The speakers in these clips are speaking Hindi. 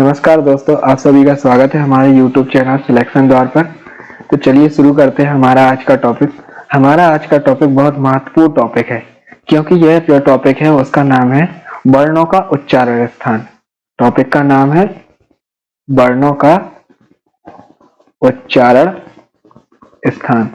नमस्कार दोस्तों, आप सभी का स्वागत है हमारे YouTube चैनल सिलेक्शन द्वार पर। तो चलिए शुरू करते हैं हमारा आज का टॉपिक। हमारा आज का टॉपिक बहुत महत्वपूर्ण टॉपिक है, क्योंकि यह जो टॉपिक है उसका नाम है वर्णों का उच्चारण स्थान। टॉपिक का नाम है वर्णों का उच्चारण स्थान।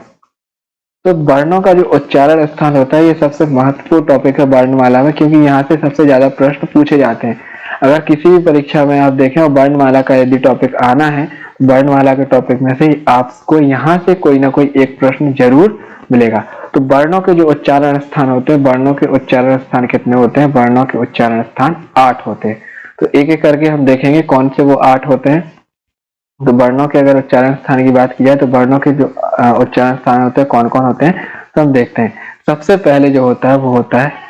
तो वर्णों का जो उच्चारण स्थान होता है, ये सबसे महत्वपूर्ण टॉपिक है वर्णमाला में, क्योंकि यहाँ से सबसे ज्यादा प्रश्न पूछे जाते हैं। अगर किसी भी परीक्षा में आप देखें और वर्णमाला का यदि टॉपिक आना है, वर्णमाला के टॉपिक में से आपको यहाँ से कोई ना कोई एक प्रश्न जरूर मिलेगा। तो वर्णों के जो उच्चारण स्थान होते हैं, वर्णों के उच्चारण स्थान कितने होते हैं? वर्णों के उच्चारण स्थान 8 होते हैं। तो एक एक करके हम देखेंगे कौन से वो 8 होते हैं। तो वर्णों के अगर उच्चारण स्थान की बात की जाए तो वर्णों के जो उच्चारण स्थान होते हैं कौन कौन होते हैं, तो हम देखते हैं। सबसे पहले जो होता है वो होता है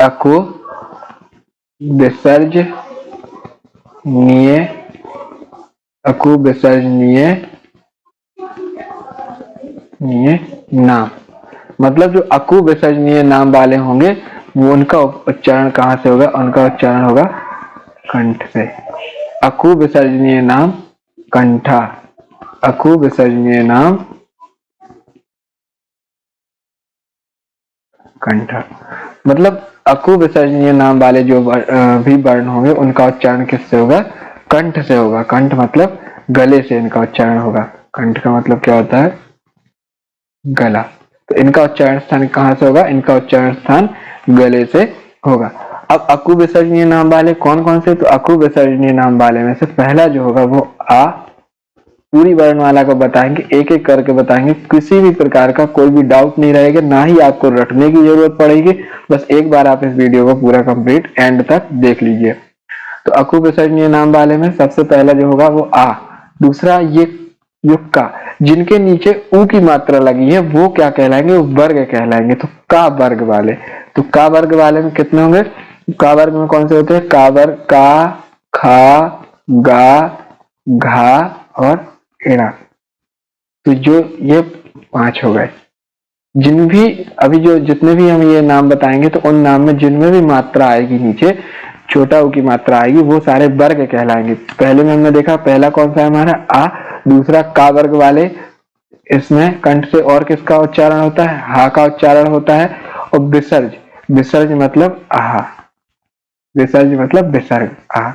अकु विसर्जनीय। अकु विसर्जनीय नाम, मतलब जो अकु विसर्जनीय नाम वाले होंगे वो उनका उच्चारण कहाँ से होगा? उनका उच्चारण होगा कंठ से। अकु विसर्जनीय नाम कंठा। अकु विसर्जनीय नाम कंठा, मतलब अकु विसर्जनीय नाम वाले जो भी वर्ण होंगे उनका उच्चारण किससे होगा? कंठ से होगा। कंठ मतलब गले से इनका उच्चारण होगा। कंठ का मतलब क्या होता है? गला। तो इनका उच्चारण स्थान कहाँ से होगा? इनका उच्चारण स्थान गले से होगा। अब अकु विसर्जनीय नाम वाले कौन कौन से? तो अकु विसर्जनीय नाम वाले में से पहला जो होगा वो आ। पूरी वर्णमाला को बताएंगे, एक एक करके बताएंगे, किसी भी प्रकार का कोई भी डाउट नहीं रहेगा, ना ही आपको रटने की जरूरत पड़ेगी। बस एक बार आप इस वीडियो को पूरा कंप्लीट एंड तक देख लीजिए। तो अकु विसर्जनीय नाम वाले में सबसे पहला जो होगा वो आ। दूसरा ये जो का, जिनके नीचे ऊ की मात्रा लगी है वो क्या कहलाएंगे? वो वर्ग कहलाएंगे। तो का वर्ग वाले, तो का वर्ग वाले में कितने होंगे? का वर्ग में कौन से होते हैं? का वर्ग का, खा, गा, घा और एड़ा। तो जो ये 5 हो गए। जिन भी अभी जो जितने भी हम ये नाम बताएंगे तो उन नाम में जिनमें भी मात्रा आएगी नीचे, छोटा ऊ की मात्रा आएगी, वो सारे वर्ग कहलाएंगे। पहले में हमने देखा पहला कौन सा है हमारा? आ। दूसरा का वर्ग वाले, इसमें कंठ से और किसका उच्चारण होता है? हा का उच्चारण होता है। और विसर्ज, विसर्ज मतलब आहा, विसर्ज मतलब विसर्ग आहा।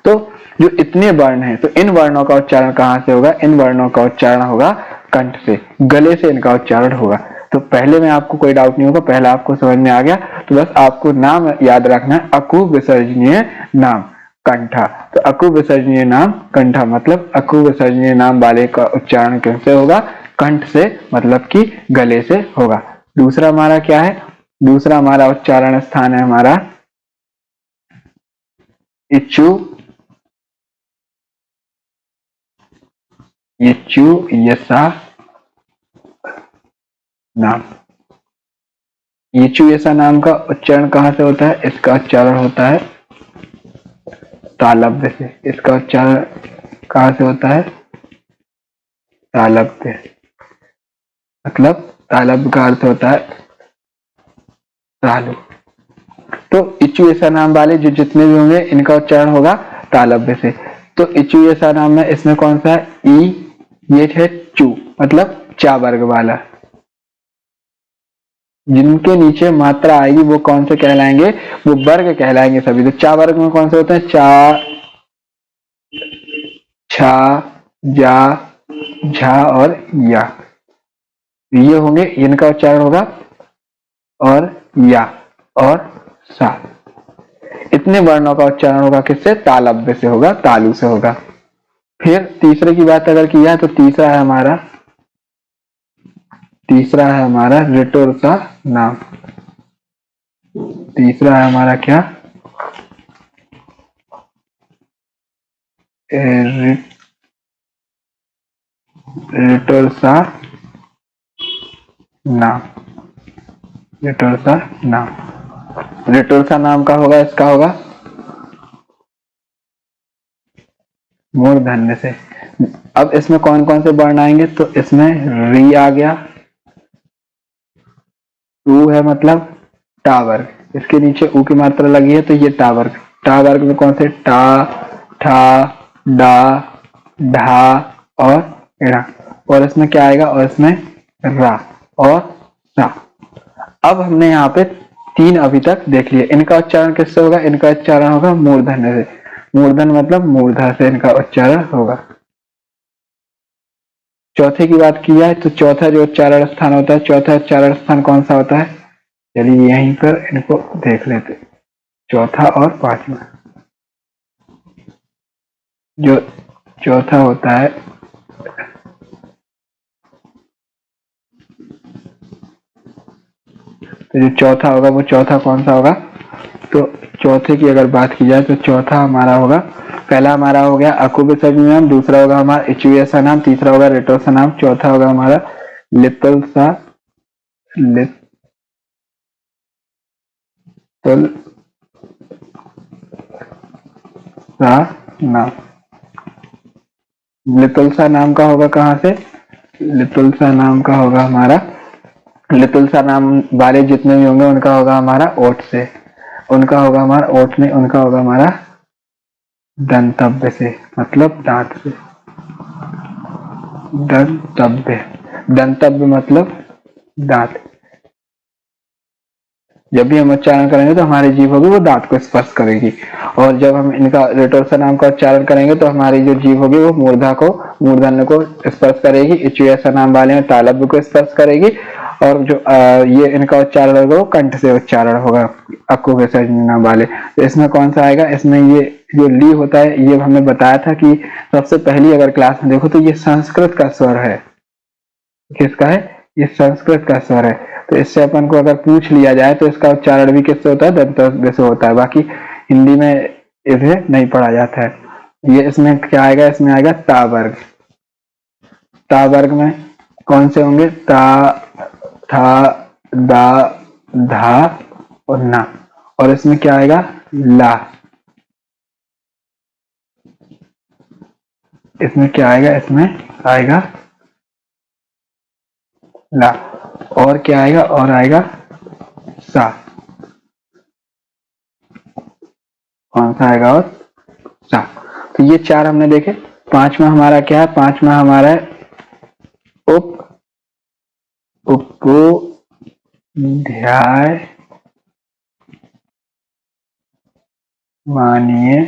तो जो इतने वर्ण हैं, तो इन वर्णों का उच्चारण कहाँ से होगा? इन वर्णों का उच्चारण होगा कंठ से, गले से इनका उच्चारण होगा। तो पहले में आपको कोई डाउट नहीं होगा, पहला आपको समझ में आ गया। तो बस आपको नाम याद रखना है, अकु विसर्जनीय नाम कंठा। तो अकु विसर्जनीय नाम कंठा मतलब अकु विसर्जनीय नाम वाले का उच्चारण कैसे होगा? कंठ से, मतलब कि गले से होगा। दूसरा हमारा क्या है? दूसरा हमारा उच्चारण स्थान है हमारा इच्छु। इच्छु यसा नाम। इच्छु यसा नाम का उच्चारण कहाँ से होता है? इसका उच्चारण होता है तालव्य से। इसका उच्चारण कहाँ से होता है? तालव्य, मतलब तालव्य का अर्थ होता है तालु। तो इच्छु यसा नाम वाले जो जितने भी होंगे इनका उच्चारण होगा तालव्य से। तो इच्छु यसा नाम में इसमें कौन सा है? ई। ये है चू, मतलब चा वर्ग वाला। जिनके नीचे मात्रा आएगी वो कौन से कहलाएंगे? वो वर्ग कहलाएंगे सभी। तो चा वर्ग में कौन से होते हैं? चा, छा, जा, झा और या। ये होंगे, इनका उच्चारण होगा। और या और सा, इतने वर्णों का उच्चारण होगा किससे? तालव्य से होगा, तालु से होगा। फिर तीसरे की बात अगर की जाए तो तीसरा है हमारा रिटोरसा नाम। तीसरा है हमारा क्या? रिटोरसा नाम। रिटोरसा नाम, रिटोरसा नाम का होगा, इसका होगा मूर्धन्य से। अब इसमें कौन कौन से वर्ण आएंगे? तो इसमें री आ गया, ऊ है मतलब टा वर्ग, इसके नीचे ऊ की मात्रा लगी है तो ये टा वर्ग। टा वर्ग में कौन से? टा, ठा, डा, ढा और ड़ा। और इसमें क्या आएगा? और इसमें रा और सा। अब हमने यहाँ पे 3 अभी तक देख लिए। इनका उच्चारण किससे होगा? इनका उच्चारण होगा मूर्धन्य से। मूर्धन मतलब मूर्धा से इनका उच्चारण होगा। चौथे की बात की जाए तो चौथा जो उच्चारण स्थान होता है, चौथा उच्चारण स्थान कौन सा होता है? चलिए यहीं पर इनको देख लेते। चौथा और पांचवा, जो चौथा होता है, तो जो चौथा होगा वो चौथा कौन सा होगा? तो चौथे की अगर बात की जाए तो चौथा हमारा होगा, पहला हमारा हो गया अकु विसर्जन नाम, दूसरा होगा हमारा इचुएसा नाम, तीसरा होगा रेटोसा नाम, चौथा होगा हमारा लितल सा नाम। लितुलसा नाम का होगा कहाँ से? लितुलसा नाम का होगा हमारा, लितुलसा नाम वाले जितने भी होंगे उनका होगा हमारा ओठ से, उनका होगा हमारा ओठ नहीं, उनका होगा हमारा दंतव्य से, मतलब दांत से। दंतव्य, दंतव्य मतलब दांत। जब भी हम उच्चारण करेंगे तो हमारी जीभ होगी वो दांत को स्पर्श करेगी, और जब हम इनका रेटोसा नाम का उच्चारण करेंगे तो हमारी जो जीभ होगी वो मूर्धन्य को स्पर्श करेगी, इचुएसा नाम वाले में तालव्य को स्पर्श करेगी, और जो ये इनका उच्चारण होगा वो कंठ से उच्चारण होगा अक्कु विसर्जन नाम वाले। तो इसमें कौन सा आएगा? इसमें ये जो ली होता है, ये हमने बताया था कि सबसे पहली अगर क्लास में देखो तो ये संस्कृत का स्वर है। किसका है? ये संस्कृत का स्वर है। तो इससे अपन को अगर पूछ लिया जाए तो इसका उच्चारण भी किससे होता है? दंतव्य से होता है। बाकी हिंदी में इसे नहीं पढ़ा जाता है। ये इसमें क्या आएगा? इसमें आएगा ता वर्ग। ता वर्ग में कौन से होंगे? ता, था, दा, धा और ना। और इसमें क्या आएगा? ला। इसमें क्या आएगा? इसमें आएगा ला। और क्या आएगा? और आएगा सा। कौन सा आएगा? और सा। तो ये 4 हमने देखे। पांचवा हमारा क्या है? पांचवा हमारा है उपोध्याय मानिए,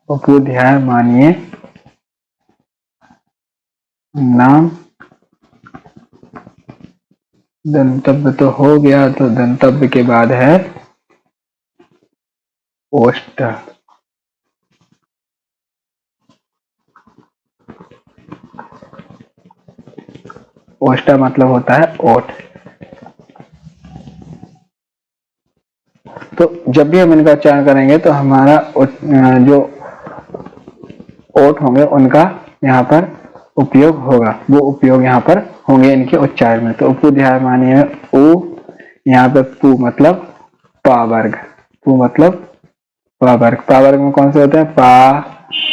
उपोध्याय मानिए नाम। दंतव्य तो हो गया, तो दंतव्य के बाद है ओष्ठ। ओष्ठ मतलब होता है ओठ। तो जब भी हम इनका उच्चारण करेंगे तो हमारा जो ओठ होंगे उनका यहाँ पर उपयोग होगा, वो उपयोग यहाँ पर होंगे इनके उच्चारण में। तो उपोध्याय मानिए उ, यहाँ पे पु मतलब पा वर्ग, पु मतलब पा वर्ग। पा वर्ग में कौन से होते हैं? पा,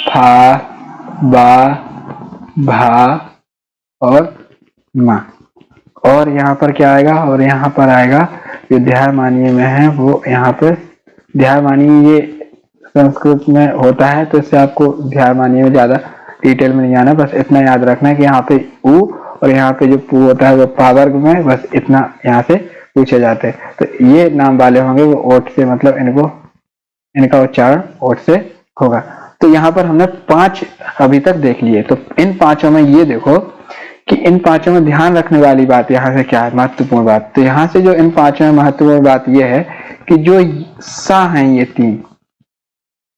फा, बा, भा और मा। और यहाँ पर क्या आएगा? और यहाँ पर आएगा जो ध्याय मानिए में है वो, यहाँ पर ध्याय मानिए ये संस्कृत में होता है, तो इससे आपको ध्याय मानिए में ज्यादा डिटेल में नहीं आना, बस इतना याद रखना है कि यहाँ पे उ और यहाँ पे जो पू होता है वो पा वर्ग में, बस इतना यहाँ से पूछे जाते हैं। तो ये नाम वाले होंगे वो ओठ से, मतलब इनका उच्चारण ओठ से होगा। तो यहाँ पर हमने 5 अभी तक देख लिए। तो इन 5 में ये देखो कि इन 5 में ध्यान रखने वाली बात यहाँ से क्या है, महत्वपूर्ण बात। तो यहाँ से जो इन 5 में महत्वपूर्ण बात यह है कि जो सा है, ये 3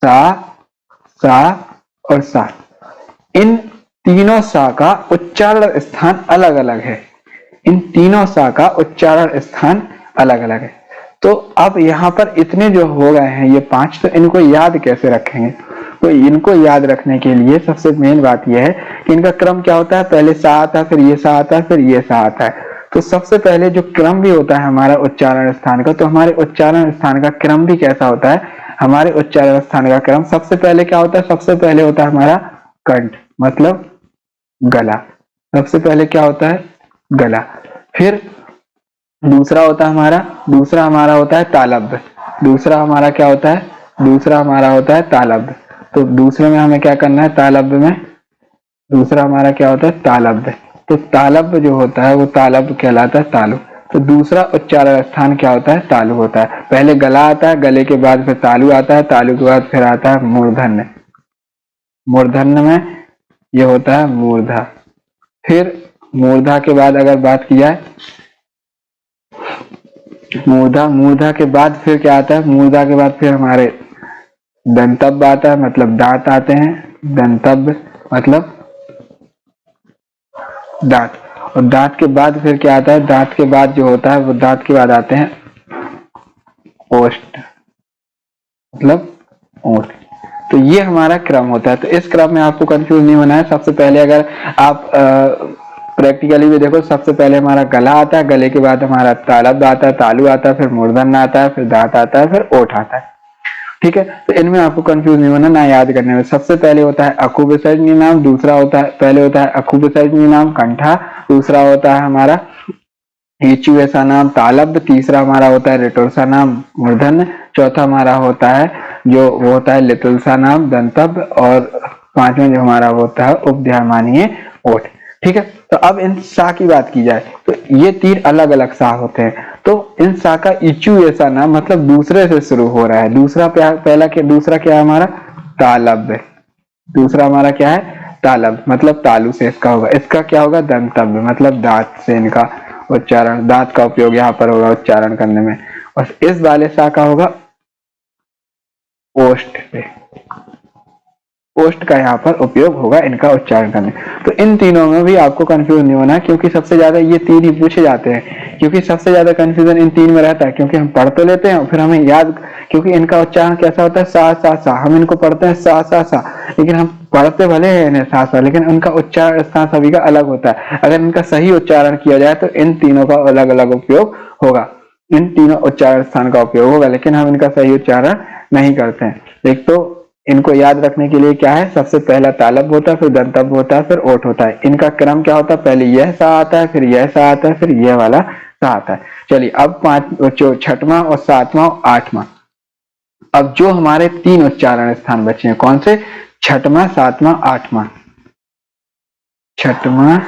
सा, सा और सा, इन तीनों सा का उच्चारण स्थान अलग अलग है। इन तीनों सा का उच्चारण स्थान अलग अलग है। तो अब यहाँ पर इतने जो हो गए हैं ये 5, तो इनको याद कैसे रखेंगे? तो इनको याद रखने के लिए सबसे मेन बात यह है कि इनका क्रम क्या होता है? पहले सा आता है, फिर ये सा आता है, फिर ये सा आता है। तो सबसे पहले जो क्रम भी होता है हमारा उच्चारण स्थान का, तो हमारे उच्चारण स्थान का क्रम भी कैसा होता है? हमारे उच्चारण स्थान का क्रम सबसे पहले क्या होता है? सबसे पहले होता है हमारा कंठ, मतलब गला। सबसे पहले क्या होता है? गला। फिर दूसरा हमारा होता है तालव्य। दूसरा हमारा क्या होता है, दूसरा हमारा होता है तालब्ध। तो दूसरे में हमें क्या करना है, तालब्ध में दूसरा हमारा क्या होता है, तालब्ध। तो तालब्ध जो होता है वो तालब्ध कहलाता है तालु। तो दूसरा उच्चारण स्थान क्या होता है, तालु होता है। पहले गला आता है, गले के बाद फिर तालु आता है, तालु के बाद फिर आता है मूर्धन्य। मूर्धन्य में ये होता है मूर्धा। फिर मूर्धा के बाद अगर बात की जाए, मूर्धा के बाद फिर क्या आता है, मूर्धा के बाद फिर हमारे दंतब्य आता है, मतलब दांत आते हैं। दंतब्य मतलब दांत। और दांत के बाद फिर क्या आता है, दांत के बाद जो होता है वो दांत के बाद आते हैं ओष्ठ, मतलब ओठ। तो ये हमारा क्रम होता है। तो इस क्रम में आपको कंफ्यूज नहीं होना है। सबसे पहले अगर आप प्रैक्टिकली भी देखो, सबसे पहले हमारा गला आता है, गले के बाद हमारा तालब्ध आता है, तालु आता है, फिर मूर्धन्य आता है, फिर दांत आता है, फिर ओठ आता है। ठीक है, तो इनमें आपको कंफ्यूज नहीं होना, ना याद करने में। सबसे पहले होता है अकु विसर्जनीय नाम, दूसरा होता है, पहले होता है अकु विसर्जनीय नाम कंठा, दूसरा होता है हमारा ईचु ऐसा नाम तालब्ध, तीसरा हमारा होता है ऋटुलसा नाम मूर्धन्य, चौथा हमारा होता है जो वो होता है लितुलसा नाम दंतब्य, और पांचवा जो हमारा होता है उपध्यायमानीय ओठ। ठीक है, तो अब इन सा की बात की जाए तो ये तीन अलग अलग सा होते हैं। तो इन सा का इचु ऐसा नाम मतलब दूसरे से शुरू हो रहा है। दूसरा पहला क्या, दूसरा क्या है हमारा तालब्य। दूसरा हमारा क्या है, तालब्य मतलब तालु से इसका होगा। इसका क्या होगा, दंतब्य मतलब दांत से इनका उच्चारण, दांत का उपयोग यहाँ पर होगा उच्चारण करने में। और इस वाले सा का होगा ओष्ठ से, ओष्ठ का यहाँ पर उपयोग होगा इनका उच्चारण करने। तो इन तीनों में भी आपको कंफ्यूज नहीं होना, क्योंकि सबसे ज्यादा ये तीन ही पूछे जाते हैं। क्योंकि सबसे ज्यादा कंफ्यूजन इन तीन में रहता है, क्योंकि हम पढ़ तो लेते हैं फिर हमें याद, क्योंकि इनका उच्चारण कैसा होता है, सा सा सा। हम इनको पढ़ते हैं सा सा सा, लेकिन हम पढ़ते भले हैं इन्हें सा सा, लेकिन उनका उच्चारण स्थान सभी का अलग होता है। अगर इनका सही उच्चारण किया जाए तो इन तीनों का अलग अलग उपयोग होगा, इन तीनों उच्चारण स्थान का उपयोग होगा, लेकिन हम इनका सही उच्चारण नहीं करते हैं। एक तो इनको याद रखने के लिए क्या है, सबसे पहला तालब्य होता है, फिर दंतब्य होता है, फिर ओठ होता है। इनका क्रम क्या होता है, पहले यह सा आता है, फिर यह सा आता है, फिर यह वाला सा आता है। चलिए अब छठवां और सातवां और आठवां, अब जो हमारे तीन उच्चारण स्थान बचे हैं, कौन से, छठवां, सातवां, आठवां। छठवां,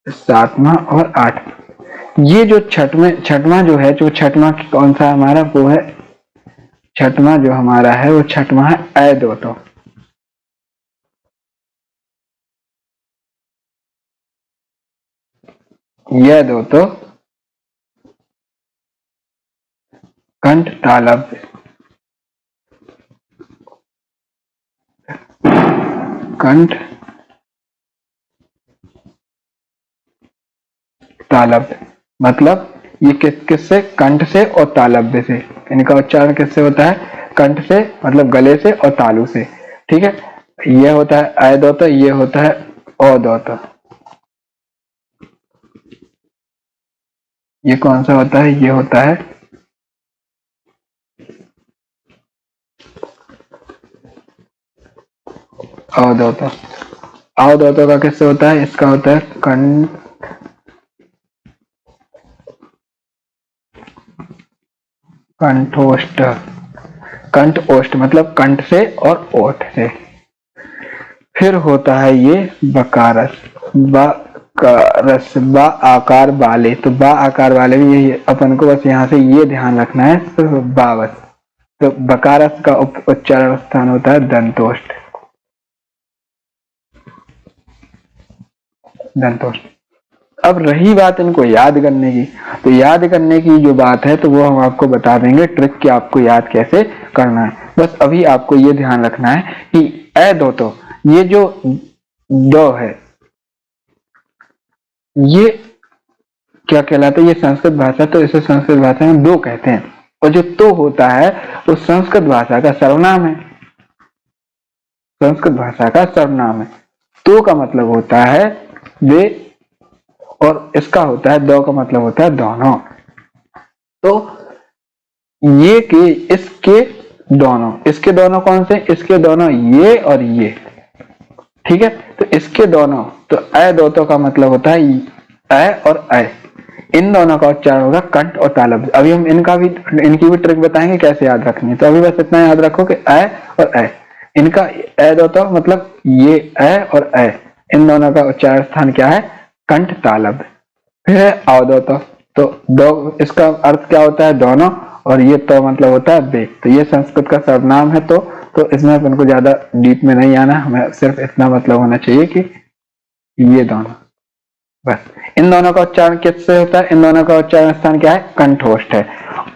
सातवां और आठवां। ये जो छठवां जो है, जो छठवां कौन सा हमारा, वो है छठवां जो हमारा है वो छठवां है अदोतो। यह दो तो कंठ तालब्य, कंठ तालब्य मतलब ये किससे, कंठ से और तालब्य से। इनका उच्चारण किससे होता है, कंठ से मतलब गले से और तालु से। ठीक है, यह होता है अदोतो, ये होता है अदोतो। ये कौन सा होता है, ये होता है अवधौता। अवधौता का किससे होता है, इसका होता है कंठोष्ठ। कंठ ओष्ठ मतलब कंठ से और ओठ से। फिर होता है ये बकारस, बकारस, बा आकार वाले। तो बा आकार वाले भी यही अपन को बस यहाँ से ये ध्यान रखना है, तो बावस। तो बकारस का उच्चारण स्थान होता है दंतोष्ठ, दंतोष्ठ। अब रही बात इनको याद करने की, तो याद करने की जो बात है तो वो हम आपको बता देंगे ट्रिक कि आपको याद कैसे करना है। बस अभी आपको ये ध्यान रखना है कि ए दो, तो ये जो दो है ये क्या कहलाता है, ये संस्कृत भाषा, तो इसे संस्कृत भाषा में दो कहते हैं। और जो तो होता है वो संस्कृत भाषा का सर्वनाम है, संस्कृत भाषा का सर्वनाम है। तो का मतलब होता है वे, और इसका होता है दो का मतलब होता है दोनों। तो ये के इसके दोनों, इसके दोनों कौन से, इसके दोनों ये और ये। ठीक है, तो इसके दोनों, तो अ दोतों का मतलब होता है अ और अ। इन दोनों का उच्चारण होगा कंठ और तालव्य। अभी हम इनकी भी ट्रिक बताएंगे कैसे याद रखनी है। तो अभी बस इतना याद रखो कि अ और ए, इनका ए दो तो मतलब ये अ और ए, इन दोनों का उच्चारण स्थान क्या है? कंठ तालव्य। फिर है अवदो तो दो इसका अर्थ क्या होता है? दोनों, और ये तो मतलब होता है वे। तो ये संस्कृत का सर्वनाम है, तो इसमें अपन को ज्यादा डीप में नहीं आना, हमें सिर्फ इतना मतलब होना चाहिए कि ये दोनों, बस। इन दोनों का उच्चारण किससे होता है? इन दोनों का उच्चारण स्थान क्या है? कंठोष्ठ है।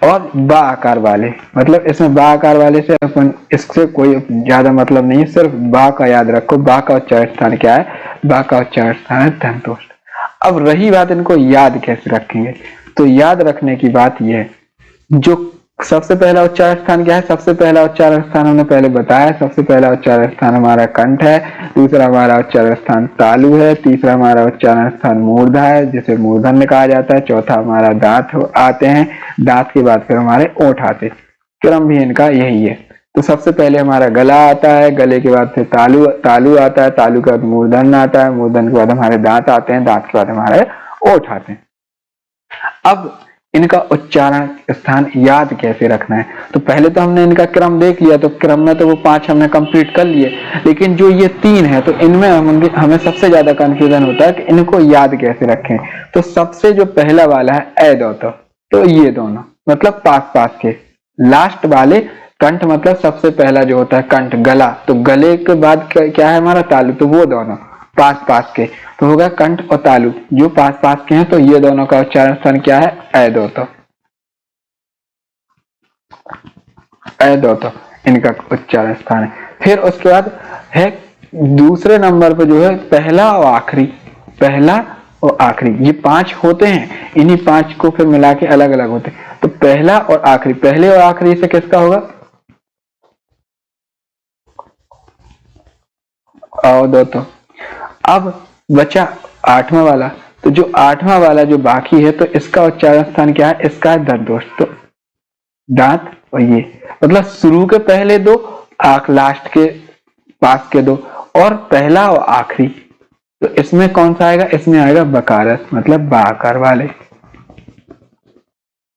और बा आकार वाले, मतलब इसमें बा आकार वाले से अपन इससे कोई ज्यादा मतलब नहीं है, सिर्फ बा का याद रखो। बा का उच्चारण स्थान क्या है? बा का उच्चारण स्थान है दंतोष्ठ। अब रही बात इनको याद कैसे रखेंगे, तो याद रखने की बात यह है, जो सबसे पहला उच्चारण स्थान क्या है? सबसे पहला उच्चारण स्थान हमने पहले बताया, सबसे पहला उच्चारण स्थान हमारा कंठ है, दूसरा हमारा उच्चारण स्थान तालु है, तीसरा हमारा उच्चारण स्थान मूर्धा है जिसे मूर्धन्य कहा जाता है, चौथा हमारा दांत आते हैं, दांत के बाद फिर हमारे ओठ आते हैं। क्रम भी इनका यही है। तो सबसे पहले हमारा गला आता है, गले के बाद फिर तालु आता है, तालु के बाद मूर्धन्य आता है, मूर्धन्य के बाद हमारे दांत आते हैं, दांत के बाद हमारे ओठ आते हैं। अब इनका उच्चारण स्थान याद कैसे रखना है? तो पहले तो हमने इनका क्रम देख लिया, तो क्रम में तो वो 5 हमने कंप्लीट कर लिए, लेकिन जो ये 3 है तो इनमें हमें सबसे ज्यादा कंफ्यूजन होता है कि इनको याद कैसे रखें। तो सबसे जो पहला वाला है ए दो तो ये दोनों मतलब पास पास के, लास्ट वाले कंठ मतलब सबसे पहला जो होता है कंठ, गला, तो गले के बाद क्या है हमारा? तालु, तो वो दोनों पास पास के, तो होगा कंठ और तालु जो पास पास के हैं, तो ये दोनों का उच्चारण स्थान क्या है? ए दो इनका उच्चारण स्थान है। फिर उसके बाद है दूसरे नंबर पर जो है पहला और आखिरी, पहला और आखिरी, ये 5 होते हैं, इन्हीं 5 को फिर मिला के अलग अलग होते हैं। तो पहला और आखिरी, पहले और आखिरी से किसका होगा? अवदोतो। अब बचा 8वां वाला, तो जो 8वां वाला जो बाकी है तो इसका उच्चारण स्थान क्या है? इसका है दंतोष्ठ। तो दांत और ये मतलब शुरू के पहले दो, आख लास्ट के पास के दो, और पहला और आखिरी, तो इसमें कौन सा आएगा? इसमें आएगा बकारस, मतलब बाकार वाले,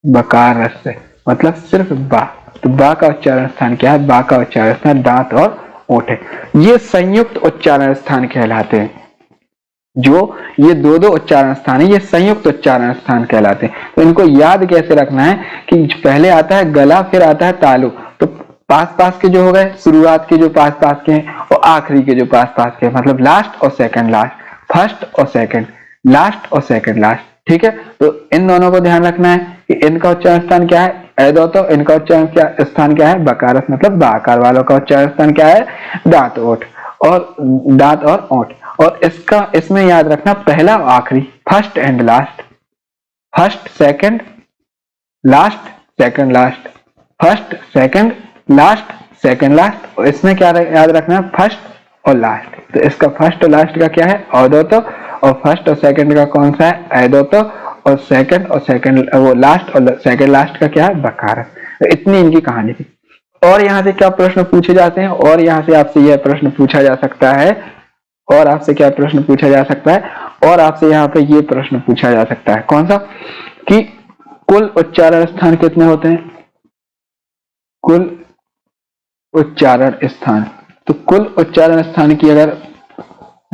बकार रस से मतलब सिर्फ बा। तो बा का उच्चारण स्थान क्या है? बा का उच्चारण स्थान दांत और ओठ है। ये संयुक्त उच्चारण स्थान कहलाते हैं। जो ये दो उच्चारण स्थान है ये संयुक्त उच्चारण स्थान कहलाते हैं। तो इनको याद कैसे रखना है कि पहले आता है गला, फिर आता है तालु, तो पास पास के जो हो गए, शुरुआत के जो पास पास के हैं और आखिरी के जो पास पास के, मतलब लास्ट और सेकंड लास्ट, फर्स्ट और सेकंड, लास्ट और सेकंड लास्ट। ठीक है, तो इन दोनों को ध्यान रखना है कि इनका उच्चारण स्थान क्या है? ऐदो, तो इनका उच्चारण स्थान क्या है? बकारस, मतलब बाकार वालों का उच्चारण स्थान क्या है? दांत ओठ, और दांत और ओठ। और इसमें याद रखना पहला और आखिरी, first and last, first second last, second last, first second last, second last. और इसमें क्या याद रखना? फर्स्ट और लास्ट। तो इसका फर्स्ट और लास्ट का क्या है? अवदोतो, और फर्स्ट और सेकंड का कौन सा है? ऐदोतो, और सेकंड वो लास्ट और सेकंड लास्ट का क्या है? बकार। तो इतनी इनकी कहानी थी। और यहाँ से क्या प्रश्न पूछे जाते हैं? और यहाँ से आपसे यह प्रश्न पूछा जा सकता है, और आपसे क्या प्रश्न पूछा जा सकता है? और आपसे यहाँ पे ये प्रश्न पूछा जा सकता है, कौन सा? कि कुल उच्चारण स्थान कितने होते हैं? कुल उच्चारण स्थान, तो कुल उच्चारण स्थान की अगर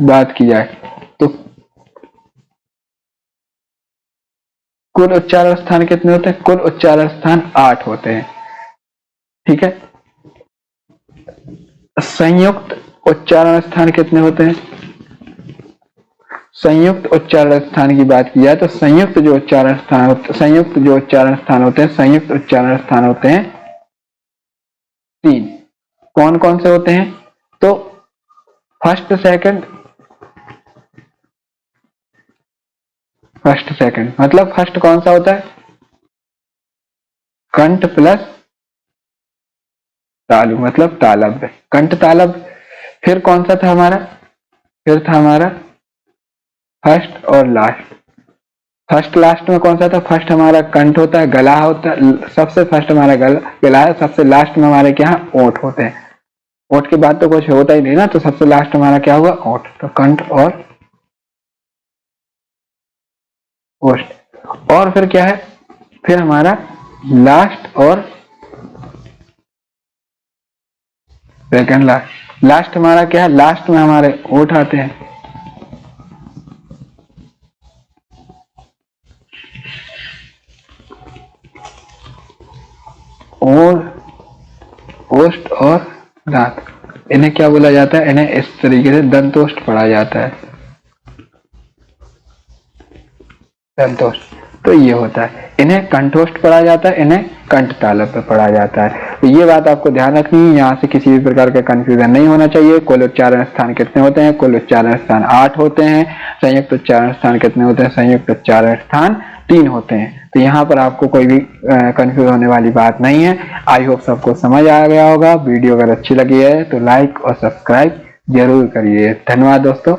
बात की जाए तो कुल उच्चारण स्थान कितने होते हैं? कुल उच्चारण स्थान 8 होते हैं। ठीक है, संयुक्त उच्चारण स्थान कितने होते हैं? संयुक्त उच्चारण स्थान की बात की जाए तो संयुक्त जो उच्चारण स्थान होते हैं, संयुक्त उच्चारण स्थान होते हैं 3। कौन कौन से होते हैं? तो फर्स्ट सेकंड, मतलब फर्स्ट कौन सा होता है? कंठ प्लस तालु, मतलब तालव्य, कंठ तालव्य। फिर कौन सा था हमारा? फिर था हमारा फर्स्ट और लास्ट। फर्स्ट लास्ट में कौन सा था? फर्स्ट हमारा कंठ होता है, गला होता है, सबसे फर्स्ट हमारा गला है, सबसे लास्ट में हमारे क्या ओठ होते हैं। ओठ के बाद तो कुछ होता ही नहीं ना, तो सबसे लास्ट हमारा क्या हुआ? ओठ। तो कंठ और ओठ। और फिर क्या है, फिर हमारा लास्ट और सेकंड लास्ट। लास्ट हमारा क्या है, लास्ट में हमारे ओठ आते हैं, और ओष्ठ और दांत, इन्हें क्या बोला जाता है, इन्हें इस तरीके से दंतोष्ठ पढ़ा जाता है, दंतोष्ठ। तो ये होता है, इन्हें कंठोष्ठ पढ़ा जाता है, इन्हें कंठतालव पे पढ़ा जाता है। तो ये बात आपको ध्यान रखनी है, यहाँ से किसी भी प्रकार का कंफ्यूजन नहीं होना चाहिए। कुल उच्चारण स्थान कितने होते हैं, कुल उच्चारण स्थान 8 होते हैं। संयुक्त उच्चारण स्थान कितने होते हैं, संयुक्त उच्चारण स्थान 3 होते हैं। तो यहाँ पर आपको कोई भी कंफ्यूज होने वाली बात नहीं है। आई होप सबको समझ आ गया होगा। वीडियो अगर अच्छी लगी है तो लाइक और सब्सक्राइब जरूर करिए। धन्यवाद दोस्तों।